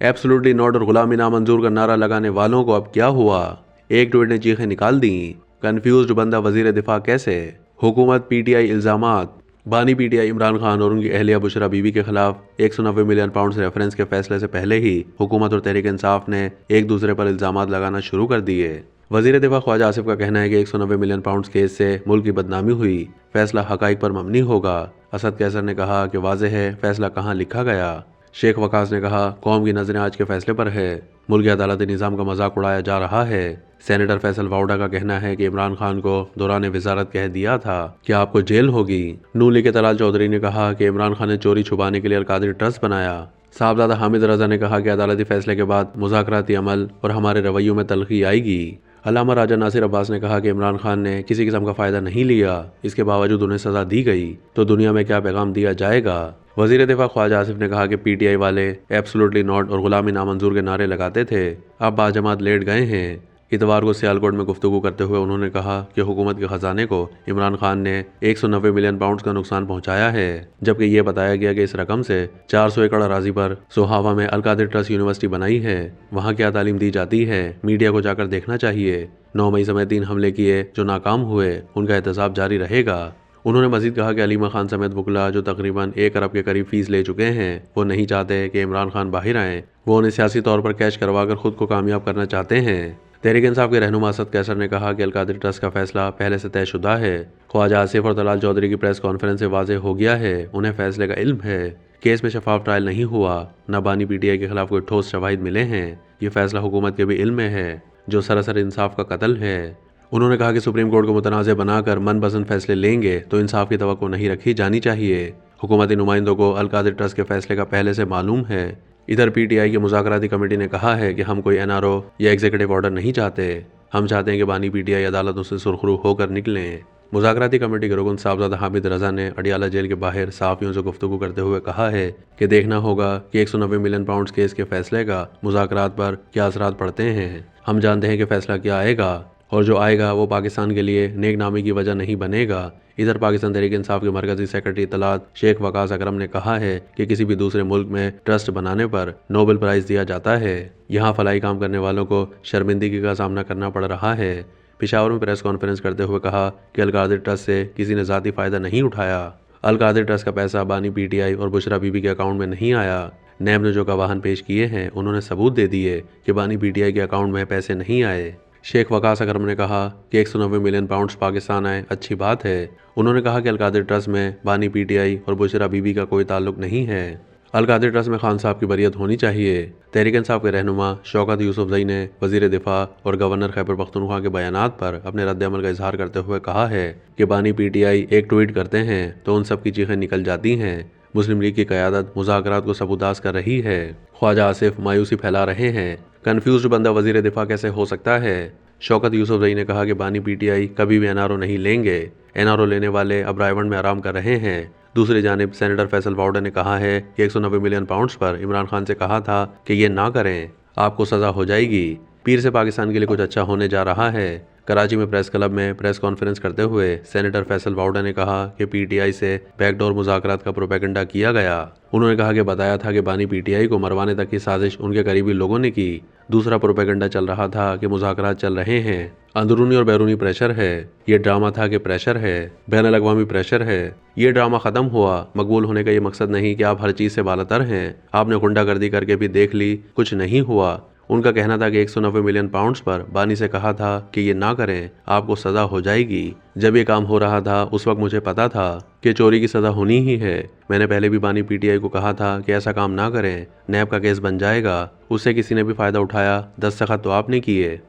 Absolutely not और गुलामी नामंजूर का नारा लगाने वालों को अब क्या हुआ? एक ट्वीट ने चीखें निकाल दी। कंफ्यूज्ड बंदा वजीर दिफा कैसे? हुकूमत पीटीआई इल्जामात। बानी पीटीआई इमरान खान और उनकी अहलिया बुशरा बीबी के खिलाफ 190 मिलियन पाउंड रेफरेंस के फैसले से पहले ही हुकूमत और तहरीक इंसाफ ने एक दूसरे पर इल्जामात लगाना शुरू कर दिए। वजीर दिफा ख्वाजा आसिफ का कहना है कि 190 मिलियन पाउंड केस से मुल्क की बदनामी हुई, फैसला हकाइक पर मबनी होगा। असद कैसर ने कहा कि वाज़ेह है फैसला कहाँ लिखा गया। शेख वकास ने कहा कौम की नजरें आज के फैसले पर है, मुल्क अदालती निज़ाम का मजाक उड़ाया जा रहा है। सेनेटर फैसल वाउडा का कहना है कि इमरान खान को दौरान वजारत कह दिया था कि आपको जेल होगी। नून लीग के तलाल चौधरी ने कहा कि इमरान खान ने चोरी छुपाने के लिए अलकादिर ट्रस्ट बनाया। साहबजादा हामिद रजा ने कहा कि अदालती फैसले के बाद मुज़ाकराती अमल और हमारे रवैयों में तलखी आएगी। अल्लामा राजा नासिर अब्बास ने कहा कि इमरान खान ने किसी किस्म का फ़ायदा नहीं लिया, इसके बावजूद उन्हें सज़ा दी गई तो दुनिया में क्या पैगाम दिया जाएगा। वज़ीर दिफा ख्वाजा आसिफ ने कहा कि पीटीआई वाले एब्सोल्युटली नॉट और गुलामी नामंजूर के नारे लगाते थे, अब बाजमात लेट गए हैं। इतवार को सियालकोट में गुफ्तगू करते हुए उन्होंने कहा कि हुकूमत के खजाने को इमरान खान ने 190 मिलियन पाउंड का नुकसान पहुंचाया है, जबकि ये बताया गया कि इस रकम से 400 एकड़ अराजी पर सोहावा में अलकादिर ट्रस्ट यूनिवर्सिटी बनाई है। वहां क्या तालीम दी जाती है, मीडिया को जाकर देखना चाहिए। 9 मई समय 3 हमले किए जो नाकाम हुए, उनका एहतसाब जारी रहेगा। उन्होंने मजीद कहा कि अलीमा खान समेत वकला जो तकरीबन 1 अरब के करीब फीस ले चुके हैं, वो नहीं चाहते कि इमरान खान बाहर आएँ। वो उन्हें सियासी तौर पर कैश करवाकर खुद को कामयाब करना चाहते हैं। तहरीक इंसाफ के रहनुमा असद कैसर ने कहा कि अलकादिर ट्रस्ट का फैसला पहले से तयशुदा है। ख्वाजा आसिफ और तलाल चौधरी की प्रेस कॉन्फ्रेंस से वाज़ेह हो गया है, उन्हें फैसले का इल्म है। केस में शफाफ ट्रायल नहीं हुआ, न बानी पीटीआई के खिलाफ कोई ठोस शवाहिद मिले हैं। ये फैसला हुकूमत के भी इल्म में है, जो सरासर इंसाफ का कत्ल है। उन्होंने कहा कि सुप्रीम कोर्ट को मुतनाज़ बनाकर मनपसंद फैसले लेंगे तो इंसाफ की तवक्को नहीं रखी जानी चाहिए। हुकूमती नुमाइंदों को अलकादिर ट्रस्ट के फैसले का पहले से मालूम है। इधर पीटीआई की मुज़ाकराती कमेटी ने कहा है कि हम कोई एनआरओ या एग्जीक्यूटिव ऑर्डर नहीं चाहते, हम चाहते हैं कि बानी पीटीआई अदालतों से सुरखरू होकर निकलें। मुज़ाकराती कमेटी के रुकन साहबजादा हामिद रजा ने अडियाला जेल के बाहर सहाफ़ियों से गुफ्तगू करते हुए कहा है कि देखना होगा कि 190 मिलियन पाउंड केस के फैसले का मुज़ाकरात पर क्या असरात पड़ते हैं। हम जानते हैं कि फैसला क्या आएगा और जो आएगा वो पाकिस्तान के लिए नेक नामी की वजह नहीं बनेगा। इधर पाकिस्तान तहरीक इंसाफ के मरकजी सेक्रेटरी इत्तलात शेख वकास अकरम ने कहा है कि किसी भी दूसरे मुल्क में ट्रस्ट बनाने पर नोबेल प्राइज़ दिया जाता है, यहाँ फलाई काम करने वालों को शर्मिंदगी का सामना करना पड़ रहा है। पेशावर में प्रेस कॉन्फ्रेंस करते हुए कहा कि अलकादिर ट्रस्ट से किसी ने ज़ाती फ़ायदा नहीं उठाया। अलकादिर ट्रस्ट का पैसा बानी पीटीआई और बुशरा बीबी के अकाउंट में नहीं आया। नैब ने जो गवाहान पेश किए हैं उन्होंने सबूत दे दिए कि बानी पीटीआई के अकाउंट में पैसे नहीं आए। शेख वकास अकरम ने कहा कि 190 मिलियन पाउंड्स पाकिस्तान आए, अच्छी बात है। उन्होंने कहा कि अलकादिर ट्रस्ट में बानी पीटीआई और बुशरा बीबी का कोई ताल्लुक नहीं है। अलकादिर ट्रस्ट में खान साहब की बरियत होनी चाहिए। तहरीक इंसाफ के रहनुमा शौकत यूसुफजई ने वजीर दिफा और गवर्नर खैबर पख्तूनख्वा के बयानात पर अपने रद्द-ए-अमल का इजहार करते हुए कहा है कि बानी पीटीआई एक ट्वीट करते हैं तो उन सब की चीखें निकल जाती हैं। मुस्लिम लीग की क़यादत मुज़ाकरात को सबूदास कर रही है। ख्वाजा आसिफ मायूसी फैला रहे हैं। कन्फ्यूज्ड बंदा वजीर दिफा कैसे हो सकता है? शौकत यूसुफजई ने कहा कि बानी पीटीआई कभी भी एनआरओ नहीं लेंगे। एनआरओ लेने वाले अब रायवंड में आराम कर रहे हैं। दूसरी जानिब सेनेटर फैसल वाउडा ने कहा है कि 190 मिलियन पाउंड्स पर इमरान खान से कहा था कि ये ना करें, आपको सज़ा हो जाएगी। पीर से पाकिस्तान के लिए कुछ अच्छा होने जा रहा है। कराची में प्रेस क्लब में प्रेस कॉन्फ्रेंस करते हुए सेनेटर फैसल वाउडा ने कहा कि पीटीआई से बैकडोर मुज़ाकरात का प्रोपेगेंडा किया गया। उन्होंने कहा कि बताया था कि बानी पीटीआई को मरवाने तक की साजिश उनके करीबी लोगों ने की। दूसरा प्रोपेगेंडा चल रहा था कि मुज़ाकरात चल रहे हैं, अंदरूनी और बैरूनी प्रेशर है। ये ड्रामा था कि प्रेशर है, बैनुल अक़वामी प्रेशर है। ये ड्रामा ख़त्म हुआ। मकबूल होने का ये मकसद नहीं कि आप हर चीज़ से बालातर हैं। आपने गुंडागर्दी करके भी देख ली, कुछ नहीं हुआ। उनका कहना था कि 190 मिलियन पाउंड्स पर बानी से कहा था कि ये ना करें, आपको सज़ा हो जाएगी। जब ये काम हो रहा था उस वक्त मुझे पता था कि चोरी की सज़ा होनी ही है। मैंने पहले भी बानी पीटीआई को कहा था कि ऐसा काम ना करें, नैब का केस बन जाएगा। उससे किसी ने भी फ़ायदा उठाया, दस्तखत तो आपने किए।